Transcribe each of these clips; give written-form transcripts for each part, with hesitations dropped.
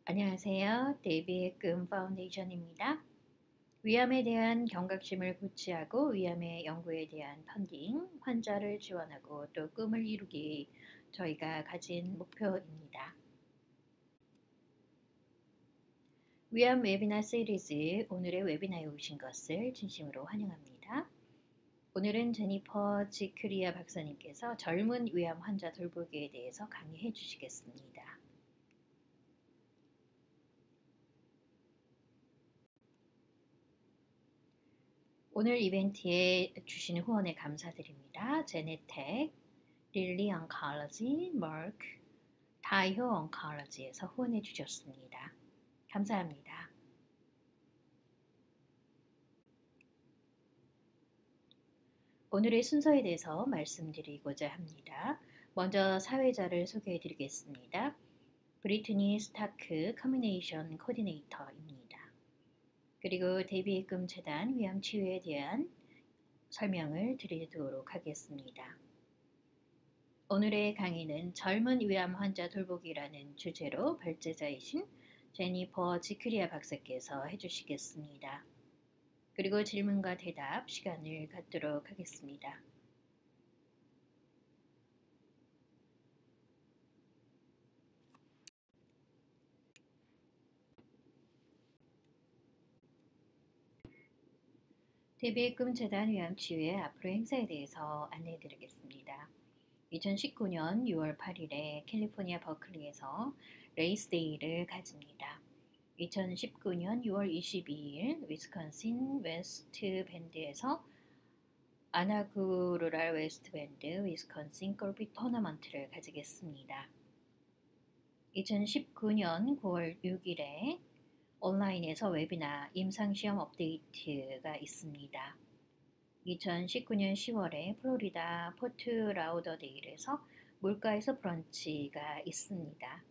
안녕하세요. 데이비의 꿈 파운데이션입니다. 위암에 대한 경각심을 고취하고 위암의 연구에 대한 펀딩, 환자를 지원하고 또 꿈을 이루기 저희가 가진 목표입니다. 위암 웨비나 시리즈 오늘의 웨비나에 오신 것을 진심으로 환영합니다. 오늘은 제니퍼 지크리아 박사님께서 젊은 위암 환자 돌보기에 대해서 강의해 주시겠습니다. 오늘 이벤트에 주신 후원에 감사드립니다. 제네텍, 릴리 oncology, 머크, 다이오 oncology에서 후원해 주셨습니다. 감사합니다. 오늘의 순서에 대해서 말씀드리고자 합니다. 먼저 사회자를 소개해 드리겠습니다. 브리트니 스타크 커뮤니케이션 코디네이터입니다. 그리고 데이비의 꿈 재단 위암 치유에 대한 설명을 드리도록 하겠습니다. 오늘의 강의는 젊은 위암 환자 돌보기라는 주제로 발제자이신 제니퍼 지크리아 박사께서 해주시겠습니다. 그리고 질문과 대답 시간을 갖도록 하겠습니다. 데이비의 꿈 재단 위암 치유의 앞으로 행사에 대해서 안내해 드리겠습니다. 2019년 6월 8일에 캘리포니아 버클리에서 레이스데이를 가집니다. 2019년 6월 22일 위스콘신 웨스트 밴드에서 아나구루랄 웨스트 밴드 위스콘신 골프 토너먼트를 가지겠습니다. 2019년 9월 6일에 온라인에서 웨비나 임상시험 업데이트가 있습니다. 2019년 10월에 플로리다 포트 라우더데일에서 물가에서 브런치가 있습니다.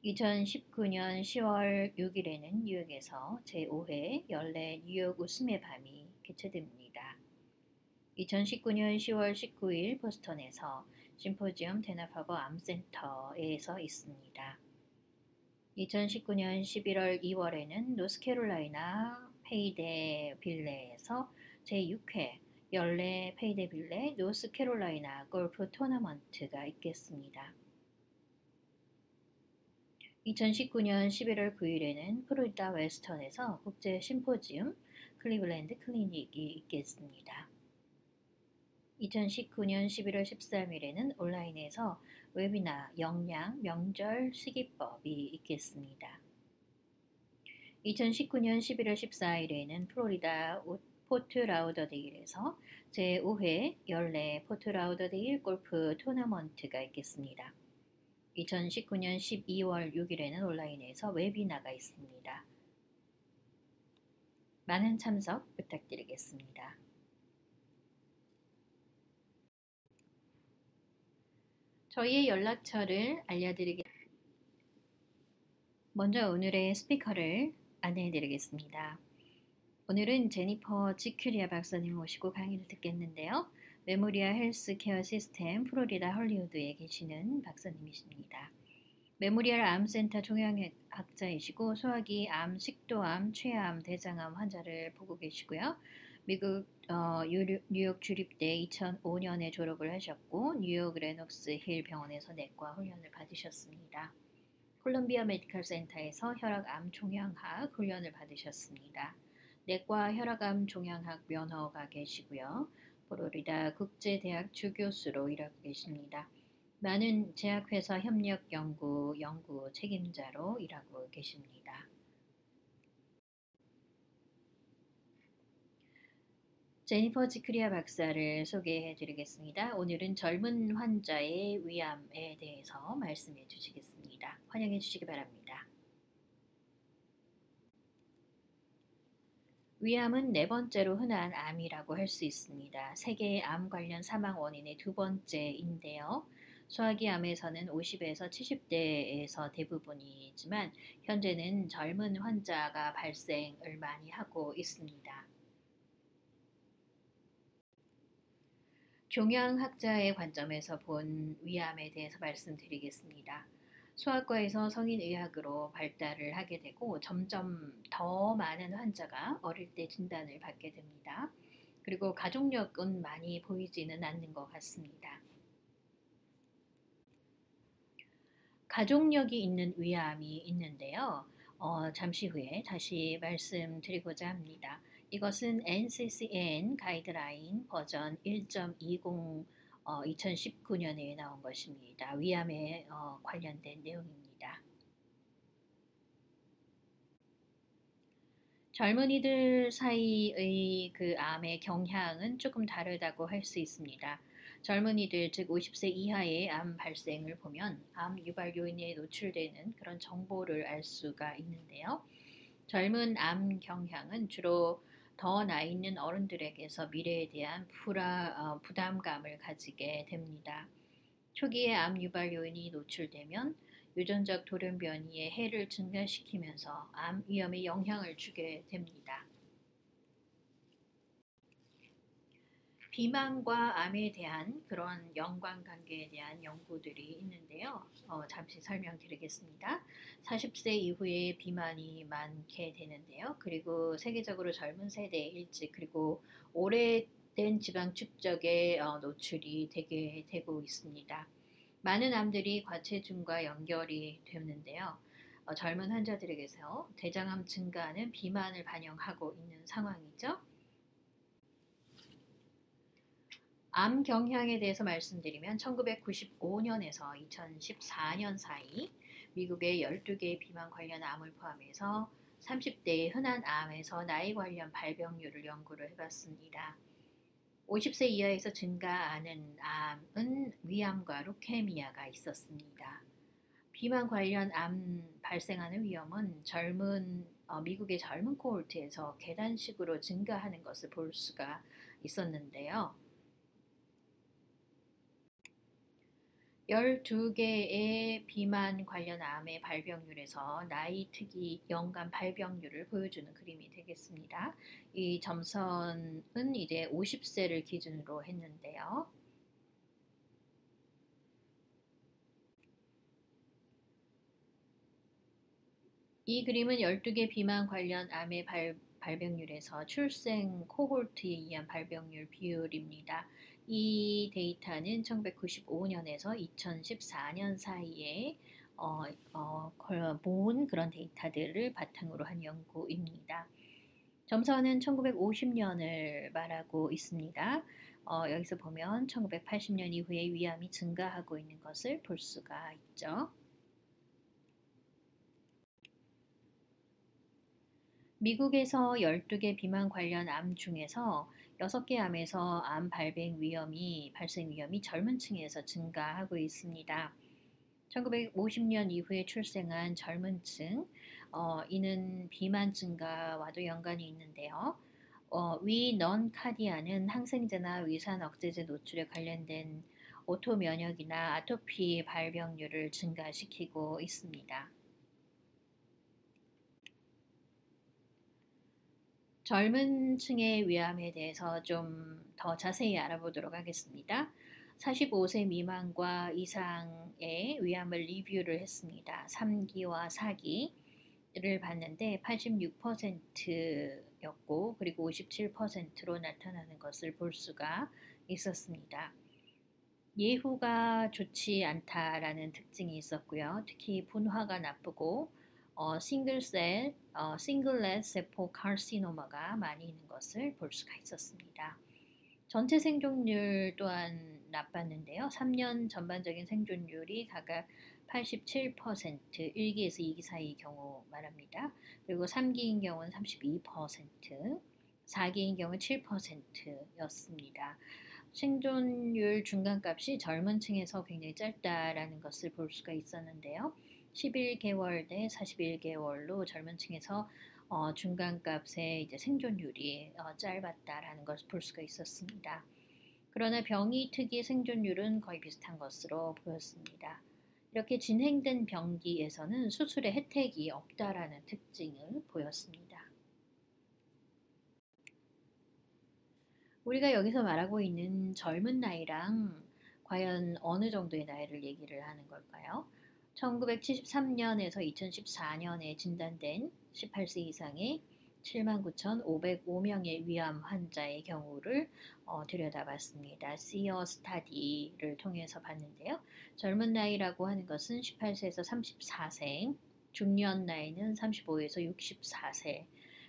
2019년 10월 6일에는 뉴욕에서 제5회 연례 뉴욕 웃음의 밤이 개최됩니다. 2019년 10월 19일 보스턴에서 심포지엄 데나파버 암센터에서 있습니다. 2019년 11월 2월에는 노스캐롤라이나 페이데 빌레에서 제6회 연례 페이데 빌레 노스캐롤라이나 골프 토너먼트가 있겠습니다. 2019년 11월 9일에는 플로리다 웨스턴에서 국제 심포지움 클리블랜드 클리닉이 있겠습니다. 2019년 11월 13일에는 온라인에서 웨비나 영양 명절 시기법이 있겠습니다. 2019년 11월 14일에는 플로리다 포트 라우더데일에서 제5회 연례 포트 라우더데일 골프 토너먼트가 있겠습니다. 2019년 12월 6일에는 온라인에서 웨비나가 있습니다. 많은 참석 부탁드리겠습니다. 저희의 연락처를 알려드리겠습니다. 먼저 오늘의 스피커를 안내해드리겠습니다. 오늘은 제니퍼 지큐리아 박사님 모시고 강의를 듣겠는데요. 메모리아 헬스케어 시스템 플로리다 헐리우드에 계시는 박사님이십니다. 메모리얼 암센터 종양학자이시고 소화기 암, 식도암, 췌암, 대장암 환자를 보고 계시고요. 미국 뉴욕 주립대 2005년에 졸업을 하셨고 뉴욕 레녹스 힐 병원에서 내과 훈련을 받으셨습니다. 콜롬비아 메디컬 센터에서 혈압암 종양학 훈련을 받으셨습니다. 내과 혈압암 종양학 면허가 계시고요. 플로리다 국제대학 주교수로 일하고 계십니다. 많은 제약회사 협력 연구 책임자로 일하고 계십니다. 제니퍼 지크리아 박사를 소개해 드리겠습니다. 오늘은 젊은 환자의 위암에 대해서 말씀해 주시겠습니다. 환영해 주시기 바랍니다. 위암은 네 번째로 흔한 암이라고 할 수 있습니다. 세계의 암 관련 사망 원인의 두 번째인데요. 소화기 암에서는 50에서 70대에서 대부분이지만 현재는 젊은 환자가 발생을 많이 하고 있습니다. 종양학자의 관점에서 본 위암에 대해서 말씀드리겠습니다. 소아과에서 성인의학으로 발달을 하게 되고 점점 더 많은 환자가 어릴 때 진단을 받게 됩니다. 그리고 가족력은 많이 보이지는 않는 것 같습니다. 가족력이 있는 위암이 있는데요. 잠시 후에 다시 말씀드리고자 합니다. 이것은 NCCN 가이드라인 버전 1.20 2019년에 나온 것입니다. 위암에 관련된 내용입니다. 젊은이들 사이의 그 암의 경향은 조금 다르다고 할 수 있습니다. 젊은이들, 즉 50세 이하의 암 발생을 보면 암 유발 요인에 노출되는 그런 정보를 알 수가 있는데요. 젊은 암 경향은 주로 더 나이 있는 어른들에게서 미래에 대한 부담감을 가지게 됩니다. 초기에 암 유발 요인이 노출되면 유전적 돌연변이의 해를 증가시키면서 암 위험에 영향을 주게 됩니다. 비만과 암에 대한 그런 연관관계에 대한 연구들이 있는데요. 잠시 설명드리겠습니다. 40세 이후에 비만이 많게 되는데요. 그리고 세계적으로 젊은 세대 일찍 그리고 오래된 지방 축적에 노출이 되게 되고 있습니다. 많은 암들이 과체중과 연결이 되는데요. 젊은 환자들에게서 대장암 증가는 비만을 반영하고 있는 상황이죠. 암 경향에 대해서 말씀드리면 1995년에서 2014년 사이 미국의 12개의 비만 관련 암을 포함해서 30대의 흔한 암에서 나이 관련 발병률을 연구를 해봤습니다. 50세 이하에서 증가하는 암은 위암과 루케미아가 있었습니다. 비만 관련 암 발생하는 위험은 미국의 젊은 코홀트에서 계단식으로 증가하는 것을 볼 수가 있었는데요. 12개의 비만 관련 암의 발병률에서 나이 특이 연간 발병률을 보여주는 그림이 되겠습니다. 이 점선은 이제 50세를 기준으로 했는데요. 이 그림은 12개 비만 관련 암의 발병률에서 출생 코홀트에 의한 발병률 비율입니다. 이 데이터는 1995년에서 2014년 사이에 모은 그런 데이터들을 바탕으로 한 연구입니다. 점선은 1950년을 말하고 있습니다. 여기서 보면 1980년 이후에 위암이 증가하고 있는 것을 볼 수가 있죠. 미국에서 12개 비만 관련 암 중에서 6개 암에서 암 발생 위험이 젊은 층에서 증가하고 있습니다. 1950년 이후에 출생한 젊은 층, 이는 비만 증가와도 연관이 있는데요. 위 넌카디아는 항생제나 위산 억제제 노출에 관련된 오토 면역이나 아토피 발병률을 증가시키고 있습니다. 젊은 층의 위암에 대해서 좀 더 자세히 알아보도록 하겠습니다. 45세 미만과 이상의 위암을 리뷰를 했습니다. 3기와 4기를 봤는데 86%였고 그리고 57%로 나타나는 것을 볼 수가 있었습니다. 예후가 좋지 않다라는 특징이 있었고요. 특히 분화가 나쁘고 싱글렛 세포 카르시노마가 많이 있는 것을 볼 수가 있었습니다. 전체 생존율 또한 나빴는데요. 3년 전반적인 생존율이 각각 87%, 1기에서 2기 사이 경우 말합니다. 그리고 3기인 경우는 32%, 4기인 경우는 7%였습니다. 생존율 중간값이 젊은 층에서 굉장히 짧다라는 것을 볼 수가 있었는데요. 11개월 대 41개월로 젊은 층에서 중간값의 이제 생존율이 짧았다라는 것을 볼 수가 있었습니다. 그러나 병이 특이 생존율은 거의 비슷한 것으로 보였습니다. 이렇게 진행된 병기에서는 수술의 혜택이 없다라는 특징을 보였습니다. 우리가 여기서 말하고 있는 젊은 나이랑 과연 어느 정도의 나이를 얘기를 하는 걸까요? 1973년에서 2014년에 진단된 18세 이상의 79,505명의 위암 환자의 경우를 들여다봤습니다. SEER 스타디를 통해서 봤는데요. 젊은 나이라고 하는 것은 18세에서 34세, 중년 나이는 35에서 64세,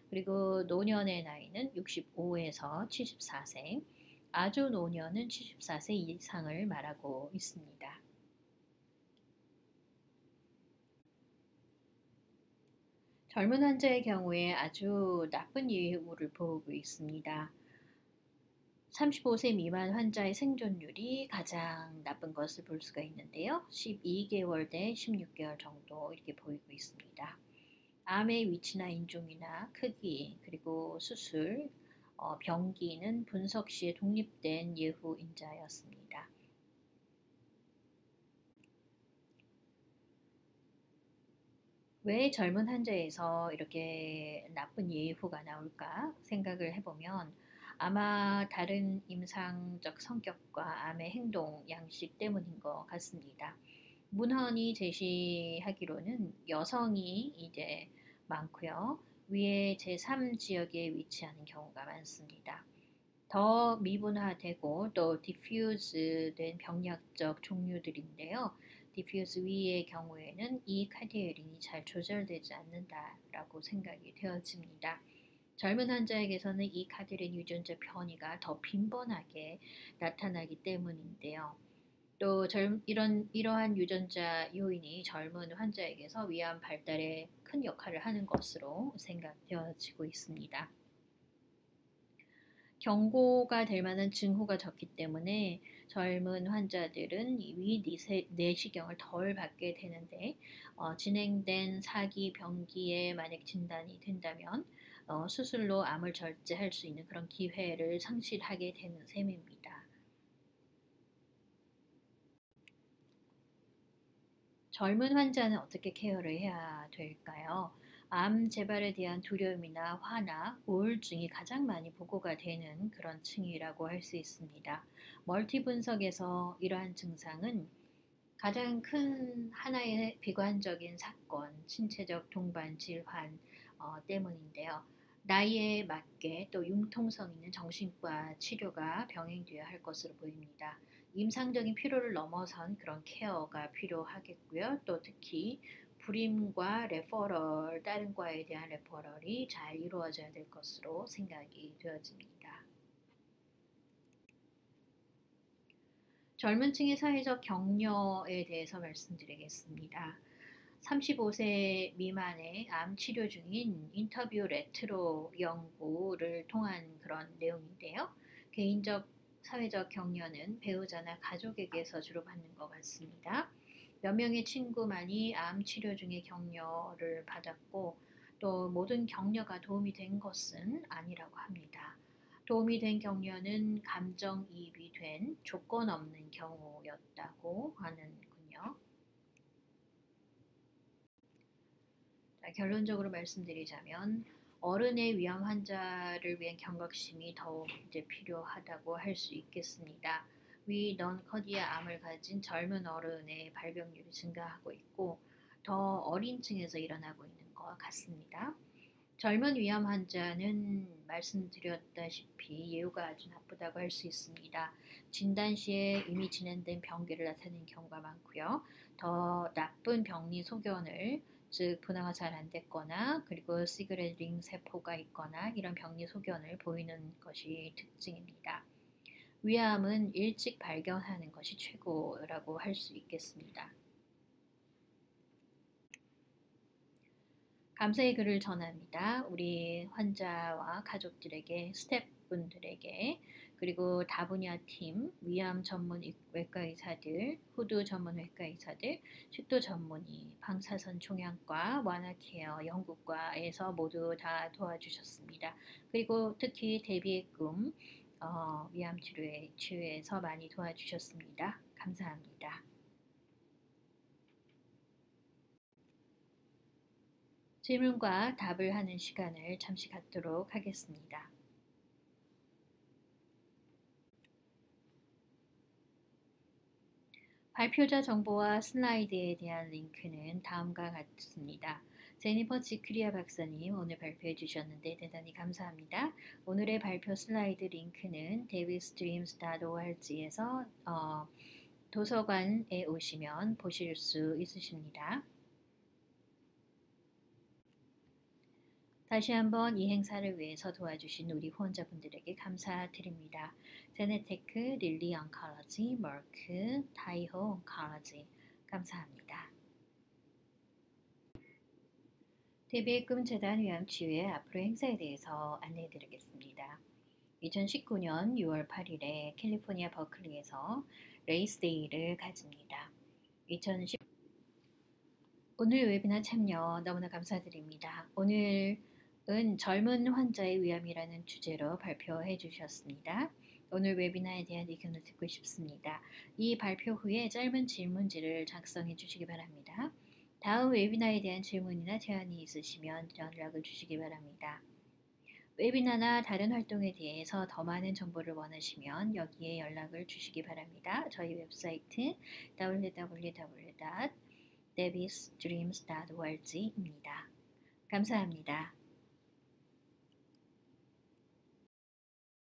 그리고 노년의 나이는 65에서 74세, 아주 노년은 74세 이상을 말하고 있습니다. 젊은 환자의 경우에 아주 나쁜 예후를 보이고 있습니다. 35세 미만 환자의 생존율이 가장 나쁜 것을 볼 수가 있는데요. 12개월 대 16개월 정도 이렇게 보이고 있습니다. 암의 위치나 인종이나 크기, 그리고 수술, 병기는 분석 시에 독립된 예후인자였습니다. 왜 젊은 환자에서 이렇게 나쁜 예후가 나올까 생각을 해보면 아마 다른 임상적 성격과 암의 행동 양식 때문인 것 같습니다. 문헌이 제시하기로는 여성이 이제 많고요. 위에 제3지역에 위치하는 경우가 많습니다. 더 미분화되고 또 디퓨즈된 병약적 종류들인데요. 디퓨즈 위의 경우에는 이 카테고리는 잘 조절되지 않는다라고 생각이 되어집니다. 젊은 환자에게서는 이 카테고리 유전자 변이가 더 빈번하게 나타나기 때문인데요. 또 이러한 유전자 요인이 젊은 환자에게서 위암 발달에 큰 역할을 하는 것으로 생각되어지고 있습니다. 경고가 될 만한 징후가 적기 때문에 젊은 환자들은 위 내시경을 덜 받게 되는데 진행된 사기 병기에 만약 진단이 된다면 수술로 암을 절제할 수 있는 그런 기회를 상실하게 되는 셈입니다. 젊은 환자는 어떻게 케어를 해야 될까요? 암 재발에 대한 두려움이나 화나 우울증이 가장 많이 보고가 되는 그런 층이라고 할 수 있습니다. 멀티 분석에서 이러한 증상은 가장 큰 하나의 비관적인 사건, 신체적 동반 질환 때문인데요. 나이에 맞게 또 융통성 있는 정신과 치료가 병행되어야 할 것으로 보입니다. 임상적인 필요를 넘어선 그런 케어가 필요하겠고요. 또 특히 불임과 레퍼럴, 다른 과에 대한 레퍼럴이 잘 이루어져야 될 것으로 생각이 되어집니다. 젊은 층의 사회적 격려에 대해서 말씀드리겠습니다. 35세 미만의 암 치료 중인 인터뷰 레트로 연구를 통한 그런 내용인데요. 개인적 사회적 격려는 배우자나 가족에게서 주로 받는 것 같습니다. 몇 명의 친구만이 암 치료 중에 격려를 받았고 또 모든 격려가 도움이 된 것은 아니라고 합니다. 도움이 된 격려는 감정이입이 된 조건 없는 경우였다고 하는군요. 자, 결론적으로 말씀드리자면 어른의 위암 환자를 위한 경각심이 더욱 이제 필요하다고 할 수 있겠습니다. 위 넌커디아 암을 가진 젊은 어른의 발병률이 증가하고 있고 더 어린 층에서 일어나고 있는 것 같습니다. 젊은 위암 환자는 말씀드렸다시피 예후가 아주 나쁘다고 할 수 있습니다. 진단 시에 이미 진행된 병기를 나타내는 경우가 많고요. 더 나쁜 병리 소견을 즉 분화가 잘 안 됐거나 그리고 시그렛 링 세포가 있거나 이런 병리 소견을 보이는 것이 특징입니다. 위암은 일찍 발견하는 것이 최고라고 할 수 있겠습니다. 감사의 글을 전합니다. 우리 환자와 가족들에게, 스태프분들에게, 그리고 다분야 팀, 위암 전문 외과 의사들, 후두 전문 외과 의사들, 식도 전문의, 방사선 종양과, 완화 케어, 연구과에서 모두 다 도와주셨습니다. 그리고 특히 대비의 꿈, 위암 치료에서 많이 도와주셨습니다. 감사합니다. 질문과 답을 하는 시간을 잠시 갖도록 하겠습니다. 발표자 정보와 슬라이드에 대한 링크는 다음과 같습니다. 제니퍼 지크리아 박사님 오늘 발표해 주셨는데 대단히 감사합니다. 오늘의 발표 슬라이드 링크는 davidstreams.org에서 도서관에 오시면 보실 수 있으십니다. 다시 한번 이 행사를 위해서 도와주신 우리 후원자분들에게 감사드립니다. 제네테크, 릴리 oncolody, 머크, 타이호 oncolody 감사합니다. 대비의 꿈 재단 위암치유의 앞으로 행사에 대해서 안내해 드리겠습니다. 2019년 6월 8일에 캘리포니아 버클리에서 레이스데이를 가집니다. 오늘 웨비나 참여 너무나 감사드립니다. 오늘은 젊은 환자의 위암이라는 주제로 발표해 주셨습니다. 오늘 웨비나에 대한 의견을 듣고 싶습니다. 이 발표 후에 짧은 질문지를 작성해 주시기 바랍니다. 다음 웨비나에 대한 질문이나 제안이 있으시면 연락을 주시기 바랍니다. 웨비나나 다른 활동에 대해서 더 많은 정보를 원하시면 여기에 연락을 주시기 바랍니다. 저희 웹사이트 www.debbysdreams.org입니다. 감사합니다.